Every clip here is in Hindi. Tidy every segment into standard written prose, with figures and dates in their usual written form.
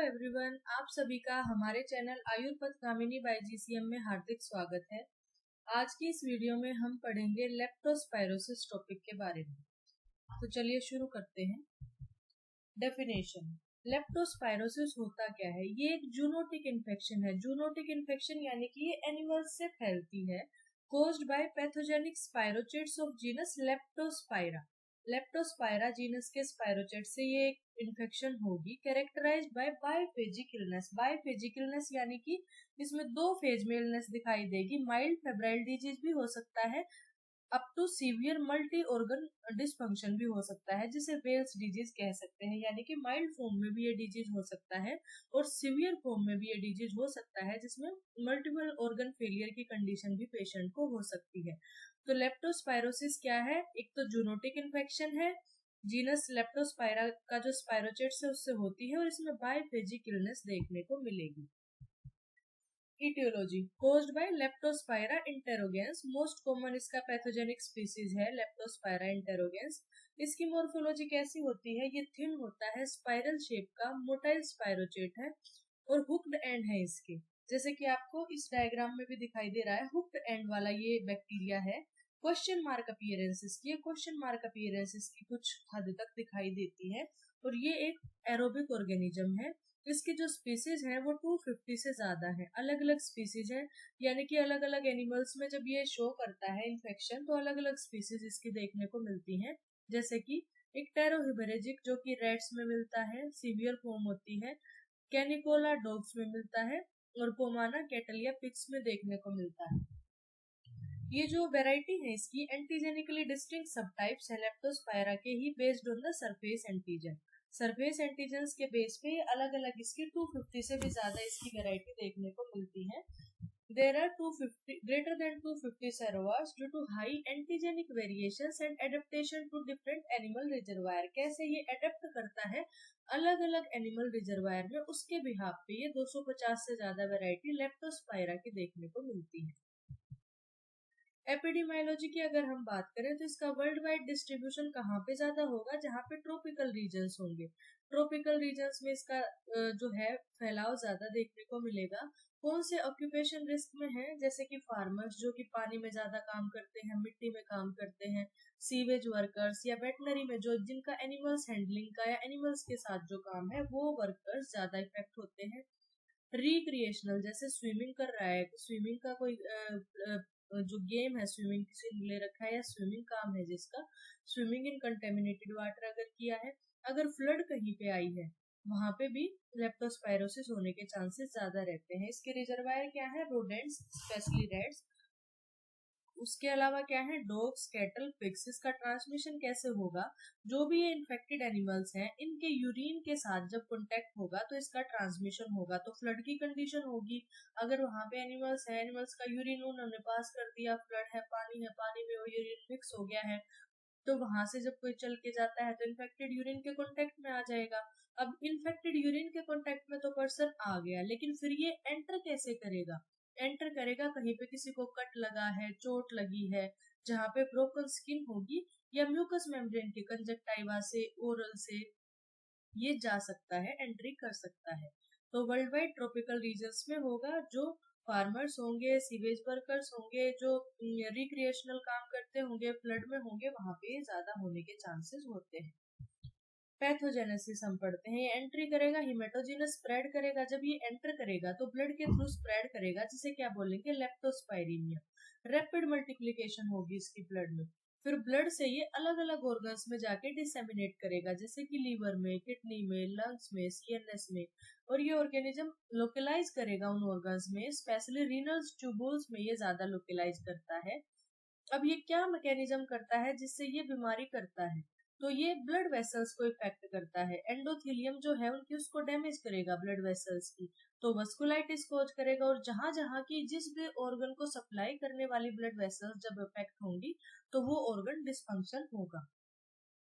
एवरीवन, आप सभी का हमारे चैनल आयुर्पथगामिनी बाय जीसीएम में हार्दिक स्वागत है। आज की इस वीडियो में हम पढ़ेंगे लेप्टोस्पायरोसिस टॉपिक के बारे में। तो चलिए शुरू करते हैं। डेफिनेशन। लेप्टोस्पायरोसिस होता क्या है? ये एक जूनोटिक इन्फेक्शन है। जूनोटिक इन्फेक्शन यानी कि ये एनिमल्स से फैलती है, caused by pathogenic spirochetes of genus leptospira. Leptospira genus के स्पायरोचेट से ये एक इन्फेक्शन होगी। Characterized by biphasic illness. Biphasic illness यानी कि इसमें दो फेज में इलनेस दिखाई देगी। माइल्ड फेब्राइल डिजीज भी हो सकता है, up to severe multi organ dysfunction भी हो सकता है, जिसे वेल्स डिजीज कह सकते हैं। यानी कि माइल्ड फॉर्म में भी ये डिजीज हो सकता है और सीवियर फॉर्म में भी ये डिजीज हो सकता है, जिसमें मल्टीपल ऑर्गन फेलियर की कंडीशन भी पेशेंट को हो सकती है। तो लेप्टोस्पायरोसिस क्या है? एक तो जूनोटिक इन्फेक्शन है, जीनस लेप्टोस्पायरा का जो स्पायरोचेट्स है उससे होती है और इसमें बायफेजिक इलनेस देखने को मिलेगी। Etiology. Caused by leptospira interrogans. Most common इसका पैथोजेनिक स्पीसीज है लेप्टोस्पायरा इंटेरोगेंस। इसकी मॉर्फोलॉजी कैसी होती है? ये थिन होता है, स्पाइरल शेप का, मोटाइल स्पायरोचेट है और हुक्ड एंड है इसके, जैसे कि आपको इस डायग्राम में भी दिखाई दे रहा है। हुक्ड एंड वाला ये बैक्टीरिया है। क्वेश्चन मार्क अपीयरेंसेस की, क्वेश्चन मार्क अपीयरेंसेस की कुछ हद तक दिखाई देती है और ये एक एरोबिक ऑर्गेनिज्म है। इसकी जो स्पीसीज है वो 250 से ज्यादा है। अलग अलग स्पीसीज है, यानी कि अलग अलग एनिमल्स में जब ये शो करता है इन्फेक्शन तो अलग अलग स्पीसीज इसकी देखने को मिलती हैं। जैसे कि एक टेरोहिबेरेजिक जो कि रेट्स में मिलता है, सीवियर फॉर्म होती है। कैनिकोला डॉग्स में मिलता है और पोमाना कैटल या पिग्स में देखने को मिलता है। ये जो वेराइटी है इसकी एंटीजेनिकली डिस्टिंक्ट सबटाइप्स है लेप्टोस्पायरा के ही, based on the surface antigen. Surface antigens के बेस पे अलग अलग इसकी 250 से भी ज्यादा इसकी वैरायटी देखने को मिलती है। There are 250 greater than 250 serovars due to high antigenic variations and adaptation to different animal reservoir. कैसे ये एडेप्ट करता है अलग अलग एनिमल रिजर्वायर में, उसके बिहाफ पे ये 250 से ज्यादा वैरायटी लेप्टोस्पायरा की देखने को मिलती है। एपिडेमियोलॉजी की अगर हम बात करें तो इसका वर्ल्ड वाइड डिस्ट्रीब्यूशन कहाँ पे ज्यादा होगा? जहाँ पे ट्रॉपिकल रीजन्स होंगे। ट्रॉपिकल रीजन्स में इसका जो है फैलाव ज्यादा देखने को मिलेगा। कौन से ऑक्यूपेशन रिस्क में है? जैसे कि फार्मर्स जो कि पानी में ज्यादा काम करते हैं, मिट्टी में काम करते हैं, सीवेज वर्कर्स या वेटनरी में जो जिनका एनिमल्स हैंडलिंग का या एनिमल्स के साथ जो काम है वो वर्कर्स ज्यादा इफेक्ट होते हैं। रिक्रिएशनल, जैसे स्विमिंग कर रहा है, स्विमिंग का कोई जो गेम है, स्विमिंग किसी ने ले रखा है या स्विमिंग काम है जिसका, स्विमिंग इन कंटेमिनेटेड वाटर अगर किया है, अगर फ्लड कहीं पे आई है वहां पे भी लेप्टोस्पायरोसिस होने के चांसेस ज्यादा रहते हैं। इसके रिजर्वायर क्या है? Rodents, specially rats. उसके अलावा क्या है? Dogs, cattle, pigs. इसका ट्रांसमिशन कैसे होगा? जो भी ये इन्फेक्टेड एनिमल्स हैं इनके यूरिन के साथ जब कांटेक्ट होगा तो इसका ट्रांसमिशन होगा। तो फ्लड की कंडीशन होगी, अगर वहां पे एनिमल्स है, एनिमल्स का यूरिन उन्होंने पास कर दिया, फ्लड है, पानी में वो यूरिन मिक्स हो गया है, तो वहां से जब कोई चल के जाता है तो इन्फेक्टेड यूरिन के कांटेक्ट में आ जाएगा। अब इन्फेक्टेड यूरिन के कांटेक्ट में तो पर्सन आ गया, लेकिन फिर ये एंटर कैसे करेगा? एंटर करेगा कहीं पे किसी को कट लगा है, चोट लगी है, जहाँ पे ब्रोकन स्किन होगी, या म्यूकस मेम्ब्रेन के कंजक्टाइवा से, ओरल से ये जा सकता है, एंट्री कर सकता है। तो वर्ल्ड वाइड ट्रॉपिकल रीजन्स में होगा। जो फार्मर्स होंगे, सीवेज वर्कर्स होंगे, जो रिक्रिएशनल काम करते होंगे, फ्लड में होंगे, वहां पे ज्यादा होने के चांसेस होते हैं। पैथोजेनेसिस हम पढ़ते हैं। ये एंट्री करेगा, हिमेटोजिनस स्प्रेड करेगा। जब ये एंटर करेगा तो ब्लड के थ्रू स्प्रेड करेगा, जिसे क्या बोलेंगे? लेप्टोस्पाइरीमिया। रैपिड मल्टीप्लिकेशन होगी इसकी ब्लड में। फिर ब्लड से ये अलग अलग ऑर्गन्स में जाके डिसेमिनेट करेगा, जैसे कि लीवर में, किडनी में, लंग्स में, सीएनएस में। और ये ऑर्गेनिज्म लोकलाइज करेगा उन ऑर्गन्स में, स्पेशली रीनल ट्यूबुल्स में ये ज्यादा लोकलाइज करता है। अब ये क्या मैकेनिज्म करता है जिससे ये बीमारी करता है? तो ये ब्लड वेसल्स को इफेक्ट करता है। एंडोथेलियम जो है उनकी, उसको डैमेज करेगा ब्लड वेसल्स की, तो वस्कुलाइटिस कोज करेगा। और जहां जहां की जिस भी ऑर्गन को सप्लाई करने वाली ब्लड वेसल्स जब इफेक्ट होंगी तो वो ऑर्गन डिसफंक्शन होगा।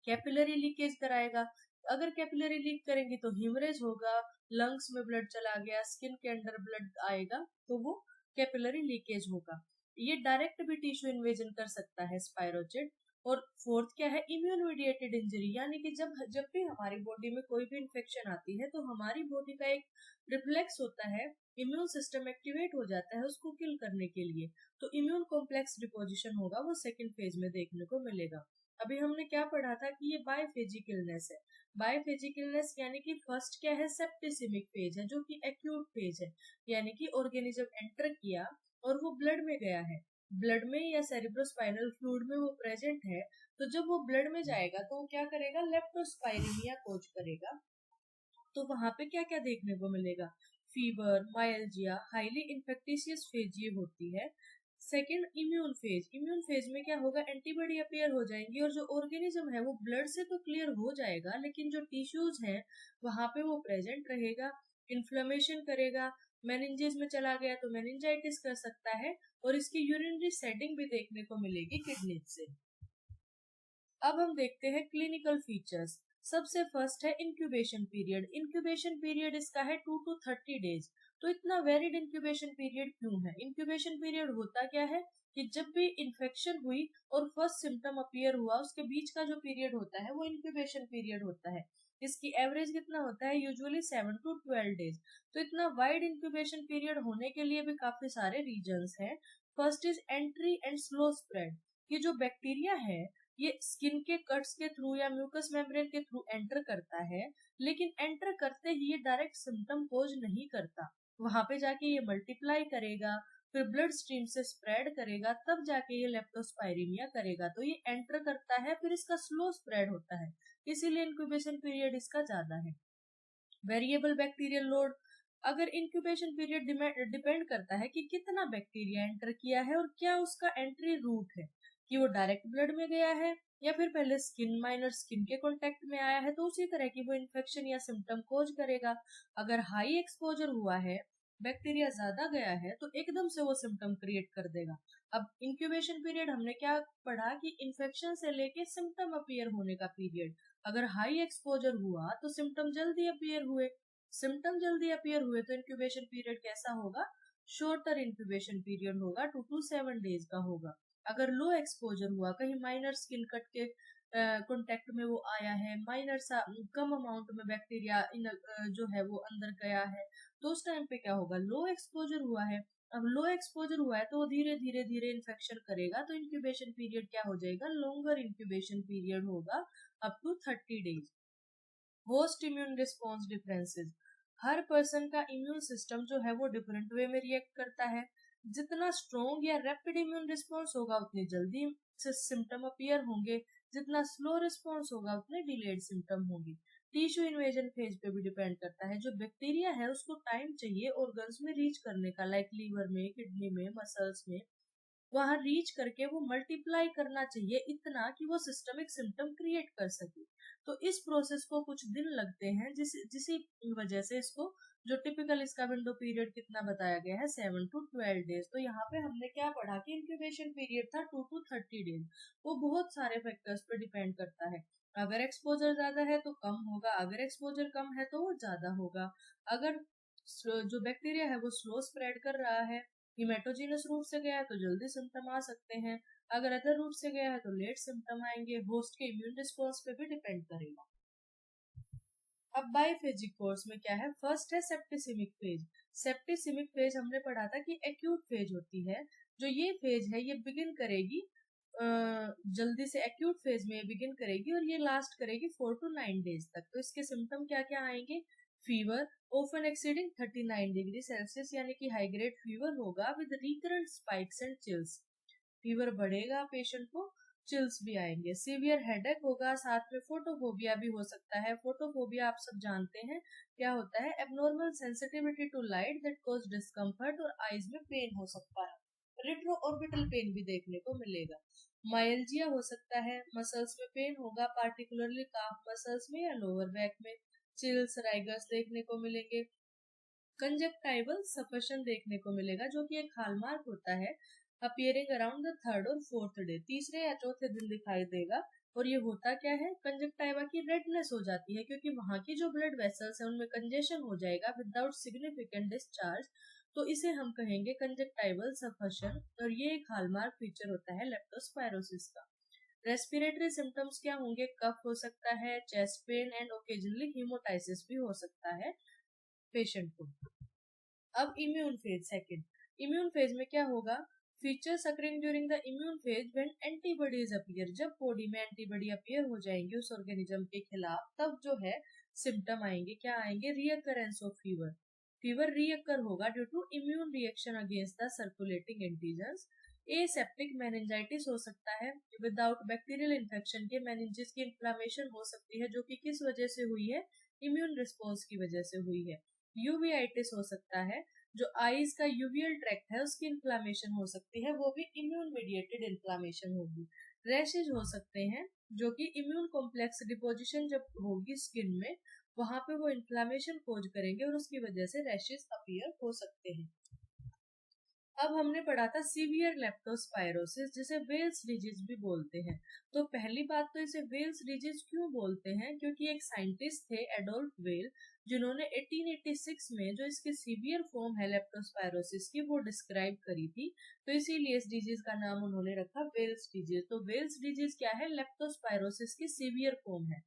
कैपिलरी लीकेज कराएगा। अगर कैपिलरी लीक करेंगी तो हिमरेज होगा, लंग्स में ब्लड चला गया, स्किन के अंदर ब्लड आएगा, तो वो कैपिलरी लीकेज होगा। ये डायरेक्ट भी टिश्यू इन्वेजन कर सकता है स्पायरोचेट। और फोर्थ क्या है, इम्यून मीडिएटेड इंजरी, यानी कि जब जब भी हमारी बॉडी में कोई भी इन्फेक्शन आती है तो हमारी बॉडी का एक रिफ्लेक्स होता है, इम्यून सिस्टम एक्टिवेट हो जाता है उसको किल करने के लिए। तो इम्यून कॉम्प्लेक्स डिपोजिशन होगा, वो सेकेंड फेज में देखने को मिलेगा। अभी हमने क्या पढ़ा था कि ये बायफेजिक इलनेस है। बायफेजिक इलनेस यानी कि फर्स्ट क्या है, सेप्टिसिमिक फेज है जो कि एक्यूट फेज है, यानी कि ऑर्गेनिज्म एंटर किया और वो ब्लड में गया है, ब्लड में या सेरिब्रोस्पाइनल फ्लूइड में वो प्रेजेंट है। तो जब वो ब्लड में जाएगा तो वो क्या करेगा, लेप्टोस्पाइरेमिया कोज करेगा। तो वहां पे क्या क्या देखने को मिलेगा, फीवर, माइल्जिया, हाईली इन्फेक्टिशियस फेज ये होती है। Second, immune phase. Immune phase में क्या होगा, एंटीबॉडी अपीयर हो जाएंगी और जो ऑर्गेनिज्म है वो ब्लड से तो क्लियर हो जाएगा लेकिन जो टिश्यूज हैं वहां पे वो प्रेजेंट रहेगा, इन्फ्लेमेशन करेगा, मेनिंजेस में चला गया तो मेनिंजाइटिस कर सकता है, और इसकी यूरिनरी सेटिंग भी देखने को मिलेगी किडनी से। अब हम देखते हैं क्लिनिकल फीचर्स। सबसे फर्स्ट है इंक्यूबेशन पीरियड। इंक्यूबेशन पीरियड इसका है 2 to 30 डेज। तो इतना वेरिड इंक्यूबेशन पीरियड क्यों है? इंक्यूबेशन पीरियड होता क्या है कि जब भी इन्फेक्शन हुई और फर्स्ट सिम्टम अपीयर हुआ उसके बीच का जो पीरियड होता है वो इंक्यूबेशन पीरियड होता है। इसकी एवरेज कितना होता है, यूजुअली 7 to 12 डेज। तो इतना वाइड इंक्यूबेशन पीरियड होने के लिए भी काफी सारे रीजंस हैं। First is entry and slow spread. ये जो बैक्टीरिया है ये स्किन के कट्स के थ्रू या म्यूकस मेम्ब्रेन के थ्रू एंटर करता है, लेकिन एंटर करते ही ये डायरेक्ट सिम्टम कोज नहीं करता, वहां पे जाके ये मल्टीप्लाई करेगा, फिर ब्लड स्ट्रीम से स्प्रेड करेगा, तब जाके ये लेप्टोस्पाइरेमिया करेगा। तो ये एंटर करता है फिर इसका स्लो स्प्रेड होता है, इसीलिए इंक्यूबेशन पीरियड इसका ज्यादा है। Variable bacterial load. अगर इंक्यूबेशन पीरियड डिपेंड करता है कि कितना बैक्टीरिया एंटर किया है और क्या उसका एंट्री रूट है, कि वो डायरेक्ट ब्लड में गया है या फिर पहले स्किन, माइनर स्किन के कांटेक्ट में आया है, तो उसी तरह की वो इन्फेक्शन या सिम्टम कोज करेगा। अगर हाई एक्सपोजर हुआ है, बैक्टीरिया ज्यादा गया है, तो एकदम से वो सिम्टम क्रिएट कर देगा। अब इंक्यूबेशन पीरियड हमने क्या पढ़ा कि इन्फेक्शन से लेके सिम्टम अपीयर होने का पीरियड। अगर हाई एक्सपोजर हुआ तो सिम्टम जल्दी अपीयर हुए, सिम्टम जल्दी अपीयर हुए तो इंक्यूबेशन पीरियड कैसा होगा, शॉर्टर इंक्यूबेशन पीरियड होगा, 2 to 7 डेज का होगा। अगर लो एक्सपोजर हुआ, कहीं माइनर स्किन कट के कांटेक्ट में वो आया है, माइनर सा कम अमाउंट में बैक्टीरिया जो है वो अंदर गया है, तो उस टाइम पे क्या होगा, लो एक्सपोजर हुआ है। अब लो एक्सपोजर हुआ है तो वो धीरे धीरे धीरे इन्फेक्शन करेगा, तो इंक्यूबेशन पीरियड क्या हो जाएगा, लॉन्गर इंक्यूबेशन पीरियड होगा, up to 30 days. Host immune response differences. हर पर्सन का इम्यून सिस्टम जो है वो डिफरेंट वे में रिएक्ट करता है। जितना स्ट्रॉन्ग या रैपिड इम्यून रिस्पॉन्स होगा उतनी जल्दी से सिम्टम अपीयर होंगे, जितना स्लो रिस्पॉन्स होगा उतने डिलेड सिम्टम होंगे। टिश्यू इन्वेजन फेज पे भी डिपेंड करता है। जो बैक्टीरिया है उसको टाइम चाहिए ऑर्गन्स में रीच करने का, लाइक लीवर में, किडनी में, मसल्स में, वहां रीच करके वो मल्टीप्लाई करना चाहिए इतना कि वो सिस्टमिक सिम्टम क्रिएट कर सके। तो इस प्रोसेस को कुछ दिन लगते हैं, जिसी वजह से इसको जो टिपिकल इसका विंडो पीरियड कितना बताया गया है, 7 to 12 डेज। तो यहाँ पे हमने क्या पढ़ा कि इंक्यूबेशन पीरियड था 2 to 30 डेज। वो बहुत सारे फैक्टर्स पे डिपेंड करता है। अगर एक्सपोजर ज्यादा है तो कम होगा, अगर एक्सपोजर कम है तो वो ज्यादा होगा। अगर जो बैक्टीरिया है वो स्लो स्प्रेड कर रहा है, हिमेटोजीनस रूट से गया है तो जल्दी सिम्टम आ सकते हैं, अगर अदर रूट से गया है तो लेट सिम्टम आएंगे। होस्ट के इम्यून रिस्पॉन्स पे भी डिपेंड करेगा। अब बाइफेजिक कोर्स में क्या है, फर्स्ट है सेप्टिसिमिक फेज। सेप्टिसिमिक फेज हमने पढ़ा था कि एक्यूट फेज होती है। जो ये फेज है ये बिगिन करेगी जल्दी से, एक्यूट फेज में बिगिन करेगी और ये लास्ट करेगी 4 to 9 डेज तक। तो इसके सिम्टम क्या क्या आएंगे, fever often exceeding 39 degree Celsius, यानी कि हाई ग्रेड फीवर होगा with recurrent spikes and chills. Fever बढ़ेगा पेशेंट को, चिल्स भी आएंगे। सीवियर हेडेक होगा, साथ में फोटोफोबिया भी हो सकता है। फोटोफोबिया आप सब जानते हैं क्या होता है, abnormal sensitivity to light that cause discomfort, और आईज में पेन हो सकता है। रेट्रो ऑर्बिटल पेन भी देखने को मिलेगा। माइल्जिया हो सकता है, मसल्स में पेन होगा, पार्टिकुलरली काफ मसल्स में या लोअर बैक में। चिल्स, राइगर्स देखने को मिलेंगे। कंजक्टाइवल सफशन देखने को मिलेगा, जो कि एक हॉलमार्क होता है, अपीयरिंग अराउंड द थर्ड और फोर्थ डे, तीसरे या चौथे दिन दिखाई देगा। और ये होता क्या है, कंजक्टाइवा की रेडनेस हो जाती है क्योंकि वहां की जो ब्लड वेसल्स है उनमें कंजेशन हो जाएगा विदाउट सिग्निफिकेंट डिस्चार्ज। तो इसे हम कहेंगे कंजक्टाइवल सफशन, और ये एक हॉलमार्क फीचर होता है लेप्टोस्पायरोसिस का। रेस्पिरेटरी सिम्टम्स क्या होंगे? कफ हो सकता है, चेस्ट पेन एंड ओकेजनली हीमोटाइसिस भी हो सकता है पेशेंट को। अब immune phase second, immune phase में क्या होगा? Features occurring during the immune phase when antibodies appear, जब बॉडी में एंटीबॉडी अपीयर हो जाएंगे उस ऑर्गेनिज्म के खिलाफ, तब जो है सिम्टम आएंगे। क्या आएंगे? Recurrence of fever, fever recur होगा due to immune reaction against the circulating antigens. Aseptic meningitis हो सकता है, विदाउट बैक्टीरियल इन्फेक्शन के मेनिंजेस की इन्फ्लामेशन हो सकती है, जो कि किस वजह से हुई है? इम्यून रिस्पॉन्स की वजह से हुई है। यूवीआइटिस हो सकता है, जो आईज का यूवियल ट्रैक्ट है उसकी इन्फ्लामेशन हो सकती है, वो भी इम्यून मीडिएटेड इन्फ्लामेशन होगी। रैशेज हो सकते हैं, जो कि इम्यून कॉम्प्लेक्स डिपोजिशन जब होगी स्किन में, वहां पे वो इन्फ्लामेशन कोज करेंगे और उसकी वजह से रैशेज अपीयर हो सकते हैं। अब हमने पढ़ा था सीवियर लेप्टोस्पायरोसिस, जिसे वेल्स डिजीज भी बोलते हैं। तो पहली बात तो इसे वेल्स डिजीज क्यों बोलते हैं? क्योंकि एक साइंटिस्ट थे एडोल्फ वेल, जिन्होंने 1886 में जो इसकी सीवियर फॉर्म है लेप्टोस्पायरोसिस की वो डिस्क्राइब करी थी, तो इसीलिए इस डिजीज का नाम उन्होंने रखा वेल्स डिजीज। तो वेल्स डिजीज क्या है? लेप्टोस्पायरोसिस की सीवियर फॉर्म है।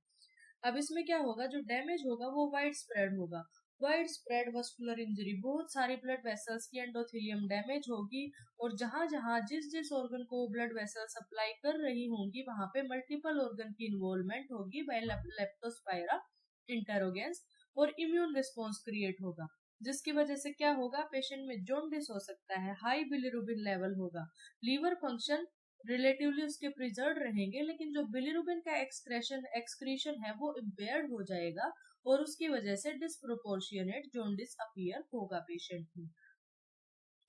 अब इसमें क्या होगा? जो डैमेज होगा वो वाइड स्प्रेड होगा, वाइड स्प्रेड वस्कुलर इंजरी, बहुत सारी ब्लड वेसल्स की एंडोथेलियम डैमेज होगी, और जहां जहां जिस जिस ऑर्गन को ब्लड वेसल सप्लाई कर रही होंगी वहां पे मल्टीपल ऑर्गन की इन्वॉल्वमेंट होगी बाय लेप्टोस्पायरा इंटेरोगेंस, और इम्यून रिस्पॉन्स क्रिएट होगा, जिसकी वजह से क्या होगा? पेशेंट में जॉन्डिस हो सकता है, हाई बिलिरुबिन लेवल होगा, लीवर फंक्शन रिलेटिवली उसके प्रिजर्व रहेंगे, लेकिन जो बिलिरुबिन का एक्सक्रीशन है वो इम्पेयर्ड हो जाएगा, और उसकी वजह से डिस्प्रोपोर्शियनेट जॉन्डिस अपीयर होगा पेशेंट में।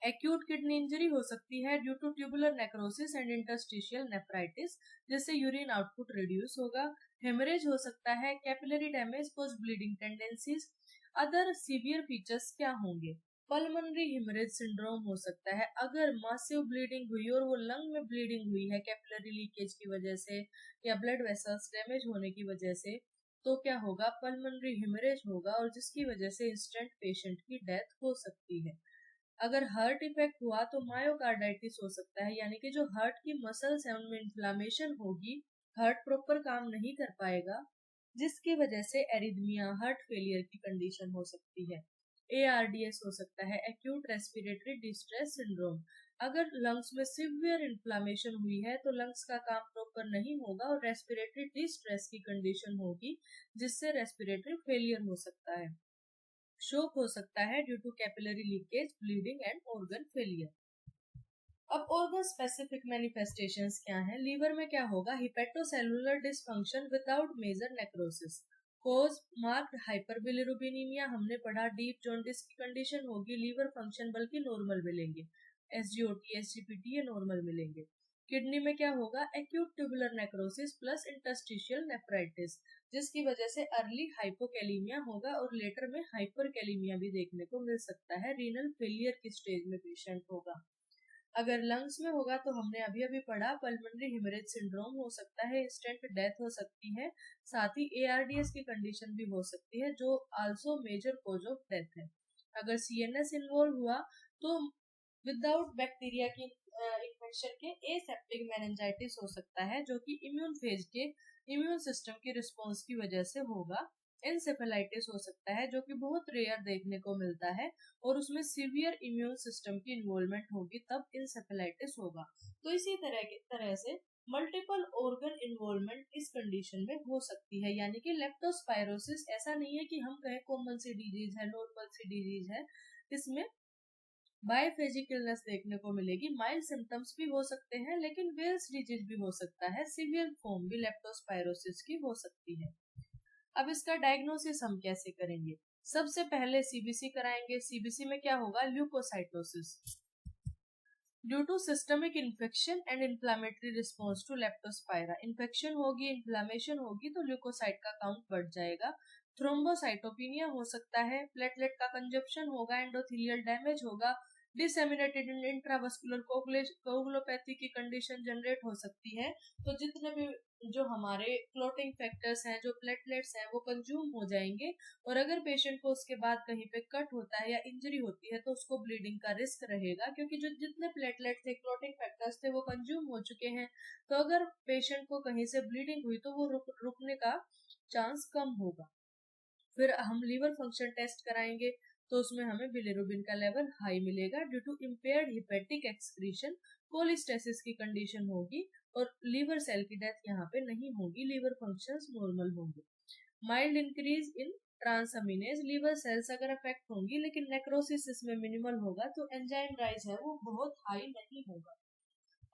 एक्यूट किडनी इंजरी हो सकती है due to tubular necrosis and interstitial nephritis, जिससे यूरिन आउटपुट रिड्यूस होगा। हेमरेज हो सकता है, capillary damage cause bleeding tendencies. Other severe features क्या होंगे? पल्मोनरी हेमरेज सिंड्रोम हो सकता है, अगर मासिव ब्लीडिंग हुई और वो लंग में ब्लीडिंग हुई है कैपिलरी लीकेज की वजह से या ब्लड वेसल्स डैमेज होने की वजह से, तो क्या होगा? पल्मोनरी हेमरेज होगा, और जिसकी वजह से इंस्टेंट पेशेंट की डेथ हो सकती है। अगर हार्ट इफेक्ट हुआ तो मायोकार्डाइटिस हो सकता है, यानी कि जो हार्ट की मसल्स है उनमें इन्फ्लामेशन होगी, हार्ट प्रॉपर काम नहीं कर पाएगा, जिसकी वजह से एरिथमिया, हार्ट फेलियर की कंडीशन हो सकती है। एआरडीएस हो सकता है, एक्यूट रेस्पिरेटरी डिस्ट्रेस सिंड्रोम, अगर लंग्स में सिवियर इन्फ्लामेशन हुई है तो लंग्स का काम प्रॉपर नहीं होगा और रेस्पिरेटरी डिस्ट्रेस की कंडीशन होगी, जिससे रेस्पिरेटरी फेलियर हो सकता है। शोक हो सकता है due to capillary leakage, bleeding and organ failure. अब ऑर्गन स्पेसिफिक मैनिफेस्टेशंस क्या हैं? लीवर में क्या होगा? Hepatocellular dysfunction without major necrosis, cause marked hyperbilirubinemia, हमने पढ़ा। डीप जॉन्डिस की कंडीशन होगी, लीवर फंक्शन बल्कि नॉर्मल मिलेंगे, एसजीओटी एसजीपीटी ये नॉर्मल मिलेंगे। किडनी में क्या होगा? Acute tubular necrosis plus interstitial nephritis, जिसकी वजह से अर्ली हाइपोकैलीमिया होगा और लेटर में हाइपरकैलीमिया भी देखने को मिल सकता है, रीनल फेलियर की स्टेज में पेशेंट होगा। अगर लंग्स में होगा तो हमने अभी अभी पढ़ा, पल्मोनरी हेमरेज सिंड्रोम हो सकता है, इंस्टेंट डेथ हो सकती है, साथ ही एआरडीएस की कंडीशन भी हो सकती है, जो also major cause of death है। अगर सीएनएस इन्वॉल्व हुआ तो विदाउट बैक्टीरिया की इन्फेक्शन के एसेप्टिक मेनिंजाइटिस हो सकता है, जो कि इम्यून फेज के इम्यून सिस्टम की रिस्पॉन्स की वजह से होगा। एनसेफेलाइटिस हो सकता है, जो कि बहुत रेयर देखने को मिलता है, और उसमें सीवियर इम्यून सिस्टम की इन्वॉल्वमेंट होगी, तब इंसेफेलाइटिस होगा। तो इसी तरह से मल्टीपल ऑर्गन इन्वॉल्वमेंट इस कंडीशन में हो सकती है, यानी कि लेप्टोस्पायरोसिस ऐसा नहीं है कि हम कहें कॉमन सी डिजीज है, नॉर्मल सी डिजीज है, इसमें बायफेजिक इलनेस देखने को मिलेगी। माइल्ड सिम्टम्स भी हो सकते हैं, लेकिन वेल्स डिजीज भी हो सकता है, सीवियर फॉर्म भी लेप्टोस्पायरोसिस की हो सकती है। अब इसका डायग्नोसिस हम कैसे करेंगे? सबसे पहले सीबीसी कराएंगे। सीबीसी में क्या होगा? Leukocytosis due to systemic infection and inflammatory response to leptospira, infection होगी, इन्फ्लामेशन होगी तो ल्यूकोसाइट का काउंट बढ़ जाएगा। थ्रोम्बोसाइटोपिनिया हो सकता है, प्लेटलेट का कंजप्शन होगा, एंडोथेलियल डैमेज होगा, डिसेमिनेटेड इन इंट्रावस्कुलर कोगुलोपैथी की कंडीशन जनरेट हो सकती है। तो जितने भी जो हमारे क्लोटिंग फैक्टर्स हैं, जो प्लेटलेट्स हैं, वो कंज्यूम हो जाएंगे, और अगर पेशेंट को उसके बाद कहीं पे कट होता है या इंजरी होती है तो उसको ब्लीडिंग का रिस्क रहेगा, क्योंकि जो जितने प्लेटलेट थे, क्लोटिंग फैक्टर्स थे, वो कंज्यूम हो चुके हैं। तो अगर पेशेंट को कहीं से ब्लीडिंग हुई तो वो रुकने का चांस कम होगा। फिर हम लीवर फंक्शन टेस्ट कराएंगे, तो उसमें हमें बिलिरुबिन का लेवल हाई मिलेगा due to impaired hepatic excretion, cholestasis की कंडीशन होगी, और लीवर सेल की डेथ यहाँ पे नहीं होगी, लीवर फंक्शंस नॉर्मल होंगे। Mild increase in transaminase, liver cells अगर अफेक्ट होंगी लेकिन नेक्रोसिस इसमें मिनिमल होगा, तो एंजाइम राइज है वो बहुत हाई नहीं होगा।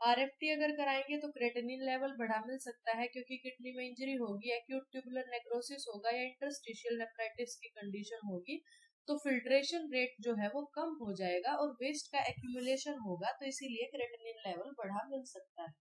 आरएफटी अगर कराएंगे तो क्रेटिनिन लेवल बढ़ा मिल सकता है, क्योंकि किडनी में इंजरी होगी, एक्यूट ट्यूबुलर नेक्रोसिस होगा या इंटरस्टिशियल नेफ्राइटिस की कंडीशन होगी, तो फिल्ट्रेशन रेट जो है वो कम हो जाएगा और वेस्ट का एक्यूमुलेशन होगा, तो इसीलिए क्रेटिनिन लेवल बढ़ा मिल सकता है।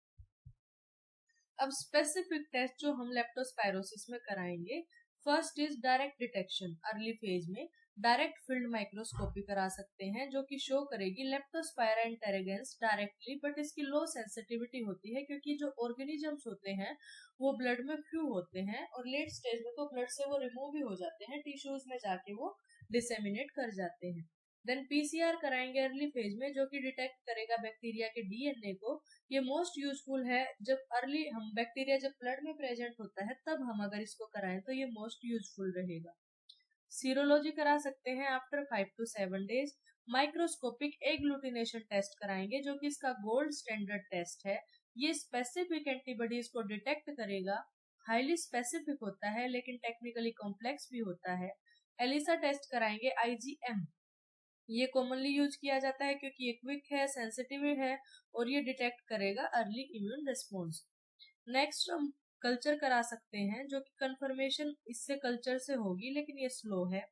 अब स्पेसिफिक टेस्ट जो हम लेप्टोस्पायरोसिस में कराएंगे, first is direct detection. Early phase में डायरेक्ट फील्ड माइक्रोस्कोपी करा सकते हैं, जो कि शो करेगी लेप्टोस्पायरा इंटेरोगेंस डायरेक्टली, बट इसकी लो सेंसिटिविटी होती है, क्योंकि जो ऑर्गेनिजम्स होते हैं वो ब्लड में फ्यू होते हैं, और लेट स्टेज में तो ब्लड से वो रिमूव भी हो जाते हैं, टिश्यूज में जाके वो डिसेमिनेट कर जाते हैं। देन पीसीआर कराएंगे अर्ली फेज में, जो कि डिटेक्ट करेगा बैक्टीरिया के डीएनए को। ये मोस्ट यूजफुल है जब अर्ली हम बैक्टीरिया जब ब्लड में प्रेजेंट होता है, तब हम अगर इसको कराएं तो ये मोस्ट यूजफुल रहेगा। सीरोलॉजी करा सकते हैं after 5 to 7 days। Microscopic agglutination test कराएंगे, जो कि इसका गोल्ड स्टैंडर्ड टेस्ट है। ये स्पेसिफिक एंटीबॉडीज को डिटेक्ट करेगा, हाईली स्पेसिफिक होता है लेकिन टेक्निकली कॉम्प्लेक्स भी होता है। एलिसा टेस्ट कराएंगे, आईजीएम। ये कॉमनली यूज किया जाता है क्योंकि ये क्विक है, सेंसिटिव है, और ये डिटेक्ट करेगा अर्ली इम्यून रिस्पॉन्स। नेक्स्ट हम कल्चर करा सकते हैं, जो कि कंफर्मेशन इससे कल्चर से होगी लेकिन ये स्लो है।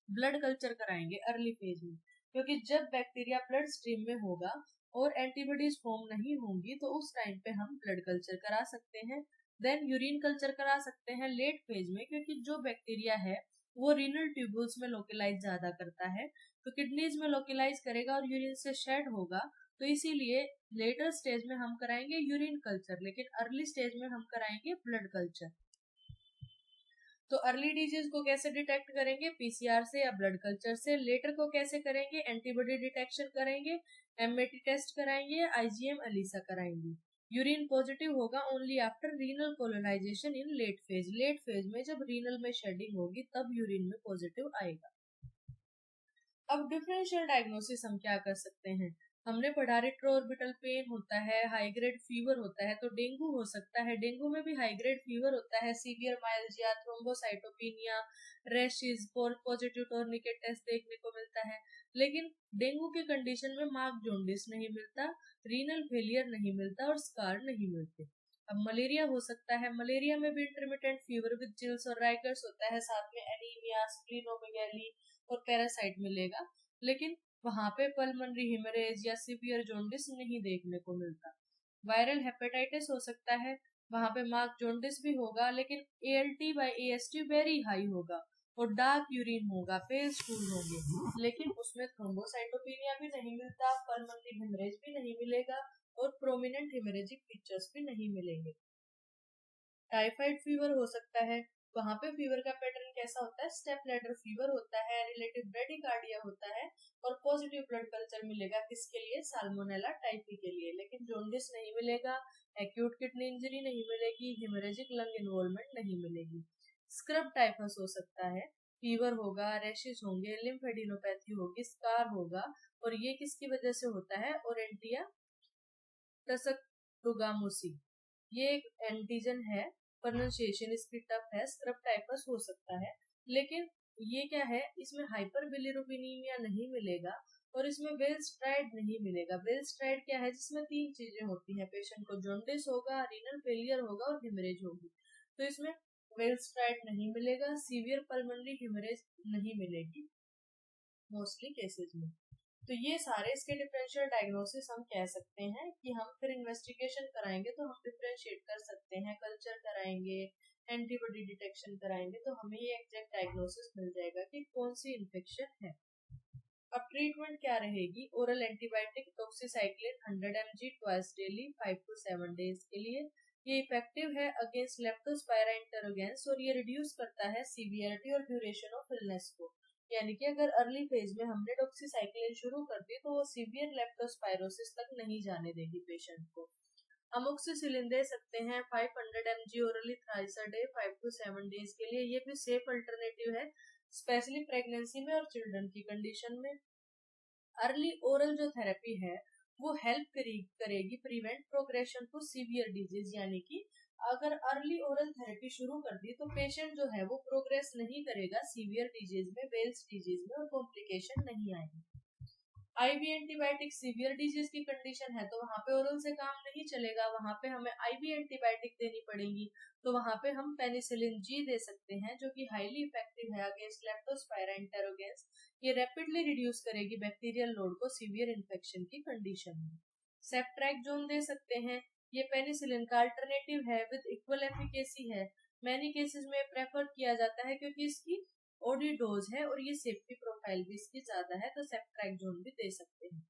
ब्लड कल्चर कराएंगे अर्ली फेज में, क्योंकि जब बैक्टीरिया ब्लड स्ट्रीम में होगा और एंटीबॉडीज फॉर्म नहीं होंगी, तो उस टाइम पे हम ब्लड कल्चर करा सकते हैं। देन यूरिन कल्चर करा सकते हैं लेट फेज में, क्योंकि जो बैक्टीरिया है वो रीनल ट्यूबुल्स में लोकेलाइज ज्यादा करता है, तो किडनीज में लोकेलाइज करेगा और यूरिन से शेड होगा, तो इसीलिए लेटर स्टेज में हम कराएंगे यूरिन कल्चर, लेकिन अर्ली स्टेज में हम कराएंगे ब्लड कल्चर। तो अर्ली डिजीज को कैसे डिटेक्ट करेंगे, पीसीआर से या ब्लड कल्चर से। लेटर को कैसे करेंगे, एंटीबॉडी डिटेक्शन करेंगे, एमएटी टेस्ट कराएंगे, आईजीएम एलिसा कराएंगे। यूरिन पॉजिटिव होगा ओनली आफ्टर रीनल कोलोनाइजेशन इन लेट फेज। लेट फेज में जब रीनल में शेडिंग होगी तब यूरिन में पॉजिटिव आएगा। अब डिफरेंशियल डायग्नोसिस हम क्या कर सकते हैं, हमने पढ़ा रेट्रोऑर्बिटल पेन होता है, हाई ग्रेड फीवर होता है, तो डेंगू हो सकता है। डेंगू में भी हाई ग्रेड फीवर होता है, severe myalgia, thrombocytopenia, rashes, positive tourniquet test देखने को मिलता है। लेकिन डेंगू की कंडीशन में मार्क जॉन्डिस नहीं मिलता, रीनल फेलियर नहीं मिलता, और स्कार नहीं मिलते। अब मलेरिया हो सकता है, मलेरिया में भी इंटरमिटेंट फीवर विद चिल्स और राइकर्स होता है, साथ में एनीमिया, स्प्लीनोमेगैली और पैरासाइट मिलेगा, लेकिन वहां पे पल्मोनरी हेमरेज या सीवियर जॉन्डिस नहीं देखने को मिलता। वायरल हेपेटाइटिस हो सकता है, वहां पे मार्क जॉन्डिस भी होगा, लेकिन ALT by AST very high होगा, और डार्क यूरिन होगा, पेल स्टूल होंगे, लेकिन उसमें थ्रोम्बोसाइटोपिनिया भी नहीं मिलता, पल्मोनरी हेमरेज भी नहीं मिलेगा, और प्रोमिनेंट हेमरेजिक फीचर्स भी नहीं मिलेंगे। टाइफाइड फीवर हो सकता है, वहां पे फीवर का पैटर्न कैसा होता है, स्टेप लैडर फीवर होता है, रिलेटिव ब्रेडिकार्डिया होता है, और पॉजिटिव ब्लड कल्चर मिलेगा किसके लिए, साल्मोनेला टाइफी के लिए, लेकिन जॉन्डिस नहीं मिलेगा, एक्यूट किडनी इंजरी नहीं मिलेगी, हेमरेजिक लंग इन्वॉल्वमेंट नहीं मिलेगी। स्क्रब टाइफस हो सकता है, फीवर होगा, रैशेस होंगे, लिम्फेडिनोपैथी होगी, स्कार होगा, और ये किसकी वजह से होता है, ओरेंटिया टसकटुगामुसी। ये एक एंटीजन है, प्रोनाउंसिएशन इसकी टफ है, स्क्रब टाइफस हो सकता है, लेकिन ये क्या है, इसमें हाइपर बिलिरुबिनीमिया नहीं मिलेगा, और इसमें वेलस्ट्राइड नहीं मिलेगा। वेलस्ट्राइड क्या है, जिसमें 3 चीजें होती हैं, पेशेंट को जॉन्डिस होगा, रीनल फेलियर होगा, और हेमरेज होगी, तो इसमें वेलस्ट्राइड नहीं मिलेगा, सीवियर पल्मोनरी हेमरेज नहीं मिलेगी मोस्टली केसेस में। तो ये सारे इसके डिफरेंशियल डायग्नोसिस हम कह सकते हैं कि हम फिर इन्वेस्टिगेशन कराएंगे तो हम डिफरेंशिएट कर सकते हैं, कल्चर कराएंगे, एंटीबॉडी डिटेक्शन कराएंगे, तो हमें ये एग्जैक्ट डायग्नोसिस मिल जाएगा कि कौन सी इन्फेक्शन है। अब ट्रीटमेंट क्या रहेगी? Oral antibiotic doxycycline 100 mg twice daily 5 to 7 days के लिए। ये इफेक्टिव है अगेंस्ट लेप्टोस्पायरा इंटरोगेंस और ये रिड्यूस करता है सीवियरिटी और ड्यूरेशन ऑफ इलनेस को। यानी कि अगर अर्ली फेज में हमने डॉक्सीसाइक्लिन शुरू कर दी तो वो सीवियर लेप्टोस्पायरोसिस तक नहीं जाने देगी पेशेंट को। अमोक्सिसिलिन दे सकते हैं 500 mg orally thrice a day 5 to 7 days के लिए। ये भी सेफ अल्टरनेटिव है स्पेशली प्रेगनेंसी में और चिल्ड्रन की कंडीशन में। अर्ली ओरल जो थेरेपी है वो हेल्प करेगी prevent progression to severe disease, यानी कि अगर अर्ली ओरल थेरेपी शुरू कर दी तो पेशेंट जो है वो प्रोग्रेस नहीं करेगा सीवियर डिजीज में, वेल्स डिजीज में, और कॉम्प्लिकेशन नहीं आएगी। आईवी एंटीबायोटिक सीवियर डिजीज की कंडीशन है तो वहां पे ओरल से काम नहीं चलेगा, वहां पे हमें आईवी एंटीबायोटिक देनी पड़ेगी। तो वहां पे हम पेनिसिलिन जी दे सकते हैं जो कि हाईली इफेक्टिव है अगेंस्ट लेप्टोस्पायरा इंटरोगेंस। ये रैपिडली रिड्यूस करेगी बैक्टीरियल लोड को सीवियर इन्फेक्शन की कंडीशन में। सेप्ट्रैक्सोन दे सकते हैं, ये पेनिसिलिन का अल्टरनेटिव है विद इक्वल एफिकेसी है। मैनी केसेस में प्रेफर किया जाता है क्योंकि इसकी ओडी डोज है और ये सेफ्टी प्रोफाइल भी इसकी ज्यादा है, तो सेप्ट्रैक्सोन भी दे सकते हैं।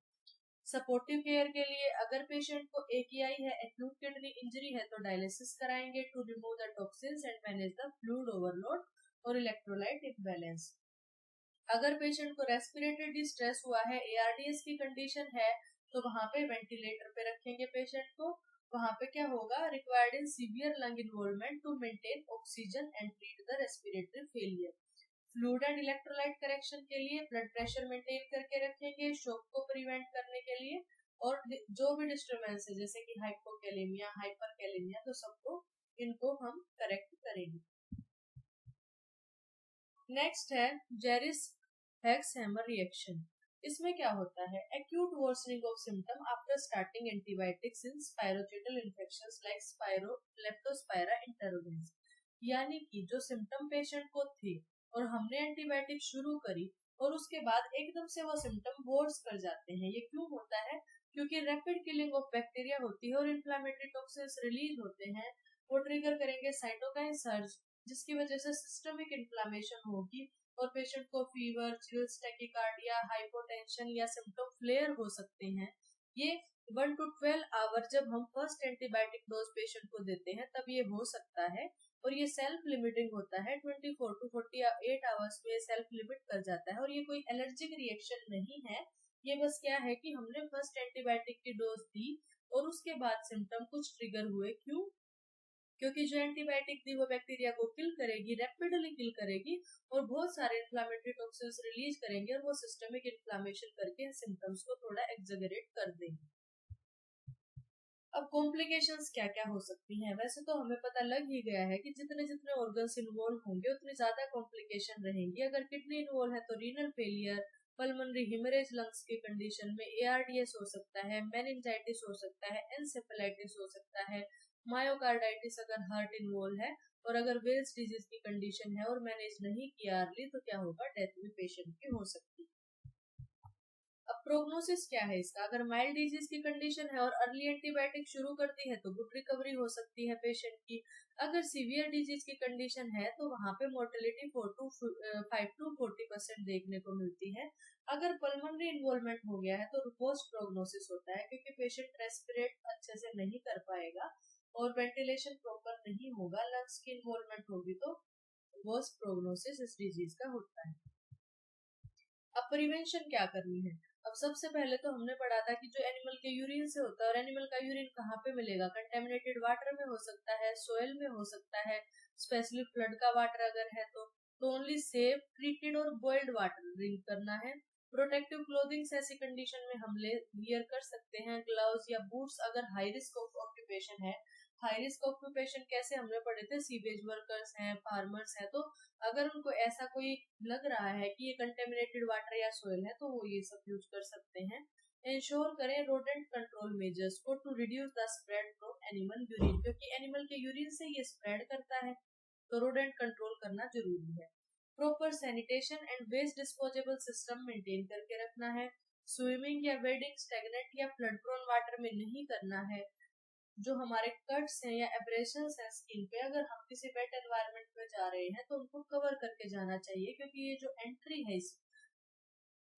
सपोर्टिव केयर के लिए अगर पेशेंट को AKI है, एक्यूट किडनी इंजरी है, तो डायलिसिस कराएंगे to remove the toxins and manage the fluid overload और इलेक्ट्रोलाइट इम्बैलेंस। अगर पेशेंट को रेस्पिरेटरी डिस्ट्रेस हुआ है, ARDS की कंडीशन है, तो वहां पे वेंटिलेटर पे रखेंगे पेशेंट को। वहां पे क्या होगा? Required in severe lung involvement to maintain oxygen and treat the respiratory failure. Fluid and electrolyte correction के लिए ब्लड प्रेशर मेंटेन करके रखेंगे, शॉक को प्रिवेंट करने के लिए, और जो भी डिस्टर्बेंस है जैसे कि हाइपोकैलेमिया, हाइपरकैलेमिया, तो सबको इनको हम करेक्ट करेंगे। नेक्स्ट है जेरिस हेक्सहैमर रिएक्शन। इसमें क्या होता है? Acute worsening of symptom after starting antibiotics in spirochetal infections like spiro leptospira interrogans. यानी कि जो सिम्टम पेशेंट को थे और हमने एंटीबायोटिक शुरू करी और उसके बाद एकदम से वो सिम्टम वर्स कर जाते हैं। ये क्यों होता है? क्योंकि रैपिड किलिंग ऑफ बैक्टीरिया होती है और इन्फ्लेमेटरी टॉक्सिन्स रिलीज होते हैं। वो ट्रिगर करेंगे साइटोकाइन सर्ज, जिसकी वजह से सिस्टमिक इन्फ्लेमेशन होगी और पेशेंट को फीवर, चिल्स, टैकीकार्डिया, हाइपोटेंशन या सिम्टम फ्लेयर हो सकते हैं। ये 1 to 12 आवर जब हम फर्स्ट एंटीबायोटिक डोज पेशेंट को देते हैं तब ये हो सकता है, और ये सेल्फ लिमिटिंग होता है। 24 to 48 आवर्स में सेल्फ लिमिट कर जाता है और ये कोई एलर्जिक रिएक्शन नहीं है। ये बस क्या है कि हमने फर्स्ट एंटीबायोटिक की डोज दी और उसके बाद सिम्टम कुछ ट्रिगर हुए। क्यों? क्योंकि जो एंटीबायोटिक थी वो बैक्टीरिया को किल करेगी, रैपिडली किल करेगी और बहुत सारे इन्फ्लेमेटरी टॉक्सिन्स रिलीज करेंगे और वो सिस्टमिक इन्फ्लेमेशन करके इन सिम्टम्स को थोड़ा एक्सैगरेट कर देंगे। अब कॉम्प्लिकेशंस क्या क्या हो सकती हैं? वैसे तो हमें पता लग ही गया है कि जितने जितने ऑर्गन्स इन्वॉल्व होंगे उतनी ज्यादा कॉम्प्लिकेशन रहेंगी। अगर किडनी इन्वॉल्व है तो renal failure, pulmonary hemorrhage lungs की कंडीशन में ARDS हो सकता है, मेनिंजाइटिस हो सकता है, एनसेफेलाइटिस हो सकता है, मायोकार्डाइटिस अगर हार्ट इन्वॉल्व है, और अगर वेल्स डिजीज की कंडीशन है और मैनेज नहीं किया अर्ली तो क्या होगा? डेथ भी पेशेंट की हो सकती है। अब प्रोग्नोसिस क्या है इसका? अगर माइल्ड डिजीज की कंडीशन है और अर्ली एंटीबायोटिक शुरू कर दी है तो गुड रिकवरी हो सकती है पेशेंट की। अगर सीवियर डिजीज की कंडीशन है तो वहां पे मोर्टेलिटी 5 to 40% देखने को मिलती है। अगर पल्मोनरी इन्वॉल्वमेंट हो गया है तो पोस्ट प्रोग्नोसिस होता है क्योंकि पेशेंट रेस्पिरेट अच्छे से नहीं कर पाएगा और वेंटिलेशन प्रॉपर नहीं होगा, लंग्स की इन्वॉल्वमेंट होगी तो वर्स्ट प्रोग्नोसिस इस डिजीज का होता है। अब प्रिवेंशन क्या करनी है? अब सबसे पहले तो हमने पढ़ा था कि जो एनिमल के यूरिन से होता है, और एनिमल का यूरिन कहाँ पे मिलेगा? कंटेमिनेटेड वाटर में हो सकता है, सोयल में हो सकता है, स्पेशली फ्लड का वाटर अगर है तो ओनली सेफ, ट्रीटेड और बॉइल्ड वाटर ड्रिंक करना है। प्रोटेक्टिव क्लोथिंग्स ऐसी कंडीशन में हम वियर कर सकते हैं, ग्लव्स या बूट्स अगर हाई रिस्क ऑफ ऑक्यूपेशन है। हाई रिस्क ऑक्यूपेशन कैसे हमने पढ़े थे? सीवेज वर्कर्स हैं, फार्मर्स हैं, तो अगर उनको ऐसा कोई लग रहा है कि ये कंटेमिनेटेड वाटर या सोयल है तो वो ये सब यूज कर सकते हैं। इंश्योर करें रोडेंट कंट्रोल मेजर्स को to reduce the spread from animal urine, क्योंकि एनिमल के यूरिन से ये स्प्रेड करता है, तो रोडेंट कंट्रोल करना जरूरी है। Proper sanitation and waste disposable system maintain करके रखना है। स्विमिंग या वेडिंग स्टेगनेट या फ्लड प्रोन वाटर में नहीं करना है। जो हमारे कट्स हैं या एब्रेशंस हैं स्किन पे, अगर हम किसी वेट एनवायरनमेंट में जा रहे हैं तो उनको कवर करके जाना चाहिए, क्योंकि ये जो एंट्री है इस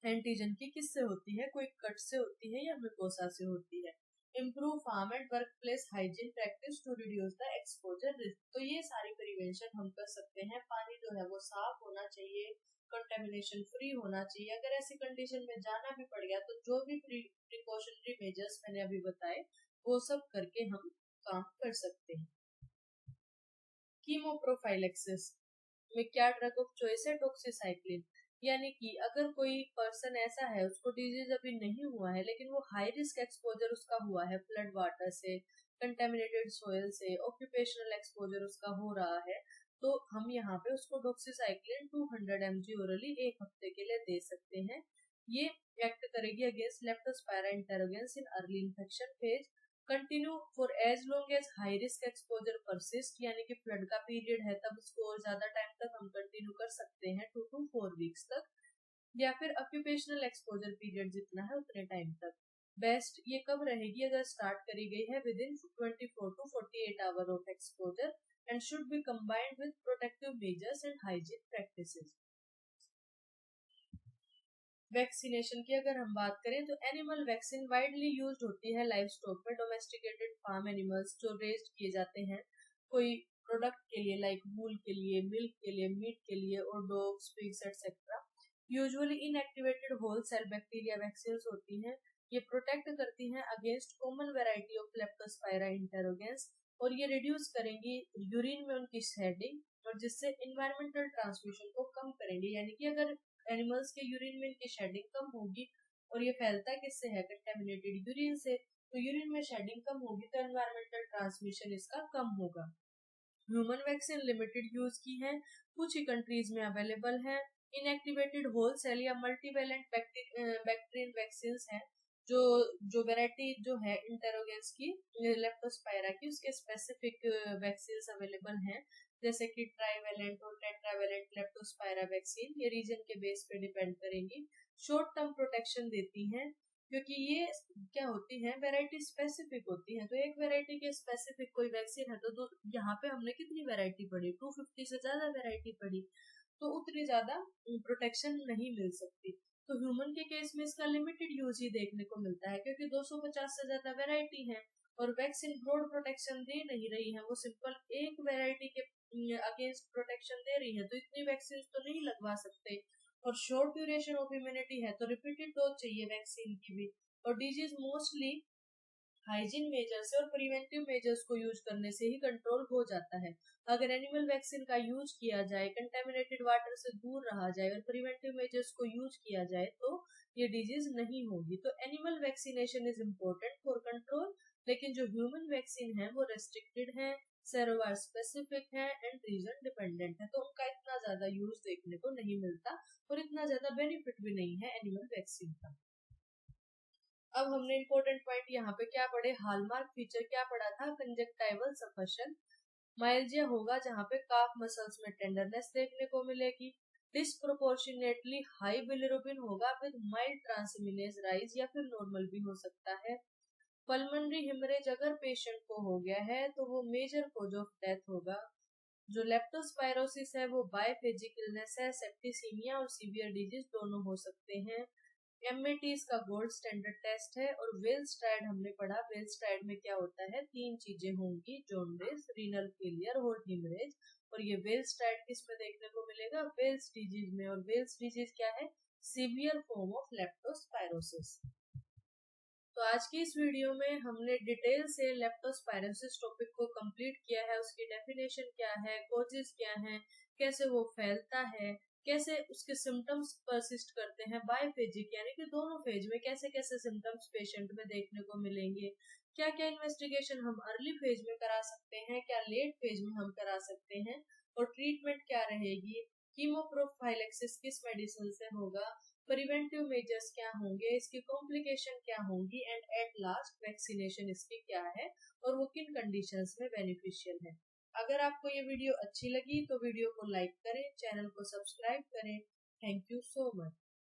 एंटीजन की किससे होती है, कोई कट से होती है या म्यूकोसा से होती है। Improve farm and work place hygiene practice to reduce the exposure risk. तो ये सारी प्रिवेंशन हम कर सकते हैं। पानी जो है वो साफ होना चाहिए, कंटेमिनेशन फ्री होना चाहिए। अगर ऐसी कंडीशन में जाना भी पड़ गया तो जो भी प्रिकॉशनरी मेजर्स मैंने अभी बताए वो सब करके हम काम कर सकते हैं। कीमोप्रोफाइलेक्सिस में क्या ड्रग ऑफ चॉइस है, डॉक्सीसाइक्लिन। यानी कि अगर कोई पर्सन ऐसा है उसको डिजीज अभी नहीं हुआ है लेकिन वो हाई रिस्क एक्सपोजर उसका हुआ है, फ्लड वाटर से, कंटेमिनेटेड सोयल से, ऑक्यूपेशनल एक्सपोजर उसका हो रहा है, तो हम यहाँ पे उसको डॉक्सीसाइक्लिन 200 mg ओरली 1 हफ्ते के लिए दे सकते हैं। ये एक्ट करेगी against leptospira interrogans in early infection phase. Continue for as long as high risk exposure persist, यानी कि फ्लड का पीरियड है तब उसको और ज्यादा टाइम तक हम कंटिन्यू कर सकते हैं, 2 to 4 वीक्स तक, या फिर ऑक्यूपेशनल एक्सपोजर पीरियड जितना है उतने टाइम तक। बेस्ट ये कब रहेगी, अगर स्टार्ट करी गई है with in 24 to 48 hour of exposure and should be combined with protective measures and hygiene practices. Vaccination की अगर हम बात करें तो एनिमल वैक्सीन वाइडली यूज्ड होती है लाइव स्टॉक में, डोमेस्टिकेटेड फार्म एनिमल्स जो रेज्ड किए जाते हैं कोई प्रोडक्ट के लिए, लाइक वूल के लिए, मिल्क के लिए, मीट के लिए, और dogs, pigs etcetera. Usually inactivated whole cell bacteria vaccine होती हैं। ये प्रोटेक्ट करती हैं against common variety of leptospira interrogans, और ये रिड्यूस करेंगी यूरिन में उनकी शेडिंग, और जिससे इन्वायरमेंटल ट्रांसमिशन को कम करेंगे। यानी कि अगर एनिमल्स के यूरिन में इनकी शेडिंग कम होगी, और ये फैलता किससे है, कंटेमिनेटेड यूरिन से, तो यूरिन में शेडिंग कम होगी तो एनवायरमेंटल ट्रांसमिशन इसका कम होगा। ह्यूमन वैक्सीन लिमिटेड यूज की है, कुछ ही कंट्रीज में अवेलेबल है। इनएक्टिवेटेड होल सेल या मल्टीवेलेंट बैक्टीरियन वैक्सीन हैं, जो जो वेराइटी जो है इंटेरोगेंस की, लेप्टोस्पायरा की, उसके स्पेसिफिक वैक्सीन अवेलेबल हैं, जैसे कि ट्राइवेलेंट और टेट्रावेलेंट लेप्टोस्पायरा वैक्सीन। ये रीजन के बेस पे डिपेंड करेंगी। शॉर्ट टर्म प्रोटेक्शन देती हैं क्योंकि ये क्या होती है, वैरायटी स्पेसिफिक होती है। तो एक वैरायटी के स्पेसिफिक कोई वैक्सीन है तो यहाँ पे हमने कितनी वैरायटी पढ़ी, 250 से ज्यादा वैरायटी पढ़ी, तो उतनी ज्यादा प्रोटेक्शन नहीं मिल सकती। तो ह्यूमन के केस में इसका लिमिटेड यूज ही देखने को मिलता है क्योंकि 250 से ज्यादा वैरायटी है और वैक्सीन ब्रॉड प्रोटेक्शन दे नहीं रही है, वो सिंपल एक वैरायटी के अगेंस्ट प्रोटेक्शन दे रही है, तो इतनी वैक्सीन तो नहीं लगवा सकते। और शॉर्ट ड्यूरेशन ऑफ इम्यूनिटी है तो रिपीटेड डोज चाहिए वैक्सीन की भी। और डिजीज मोस्टली हाइजीन मेजर्स और प्रिवेंटिव मेजर्स को यूज करने से ही कंट्रोल हो जाता है। अगर एनिमल वैक्सीन का यूज किया जाए, कंटेमिनेटेड वाटर से दूर रहा जाए और प्रिवेंटिव मेजर्स को यूज किया जाए तो ये डिजीज नहीं होगी। तो animal vaccination is important for control, लेकिन जो ह्यूमन वैक्सीन है वो रेस्ट्रिक्टेड है, सेरोवार स्पेसिफिक है एंड रीजन डिपेंडेंट है, तो उनका इतना ज्यादा यूज देखने को नहीं मिलता और इतना ज्यादा बेनिफिट भी नहीं है एनिमल वैक्सीन का। अब हमने इम्पोर्टेंट पॉइंट यहाँ पे क्या पढ़े, हालमार्क फीचर क्या पढ़ा था, कंजक्टाइवल सफशन। माइल्जिया होगा जहाँ पे काफ मसल्स में टेंडरनेस देखने को मिलेगी। डिस्प्रोपोर्शनेटली हाई बिलिरुबिन होगा विद माइल्ड ट्रांसमिनेज राइज या फिर नॉर्मल भी हो सकता है। पल्मोनरी हिमरेज अगर पेशेंट को हो गया है तो वो मेजर कोज ऑफ डेथ होगा। जो लेप्टोस्पायरोसिस है वो बायफेजिक इलनेस है, सेप्टिसीमिया और सीवियर डिजीज दोनों हो सकते हैं। एमएटी इसका गोल्ड स्टैंडर्ड टेस्ट है। और वेल्स्ट्राइड हमने पढ़ा, वेल्स्ट्राइड में क्या होता है, 3 चीजें होंगी, जॉन्डिस, रीनल फेलियर और हिमरेज। और ये वेल्स्ट्राइड किस में देखने को मिलेगा, वेल्स डिजीज में। और वेल्स डिजीज क्या है, सीवियर फॉर्म ऑफ लेप्टोस्पायरोसिस। तो आज की इस वीडियो में हमने डिटेल से लेप्टोस्पायरोसिस टॉपिक को कंप्लीट किया है। उसकी डेफिनेशन क्या है, कोजेस क्या है, कैसे वो फैलता है, कैसे उसके सिम्टम्स परसिस्ट करते हैं, बायफेजिक यानी कि दोनों फेज में कैसे कैसे सिम्टम्स पेशेंट में देखने को मिलेंगे, क्या क्या इन्वेस्टिगेशन हम अर्ली फेज में करा सकते हैं, क्या लेट फेज में हम करा सकते हैं, और ट्रीटमेंट क्या रहेगी, कीमोप्रोफाइलेक्सिस किस मेडिसिन से होगा, प्रिवेंटिव मेजर्स क्या होंगे, इसकी कॉम्प्लिकेशन क्या होंगी, एंड एट लास्ट वैक्सीनेशन इसकी क्या है और वो किन कंडीशंस में बेनिफिशियल है। अगर आपको ये वीडियो अच्छी लगी तो वीडियो को लाइक करें, चैनल को सब्सक्राइब करें। Thank you so much.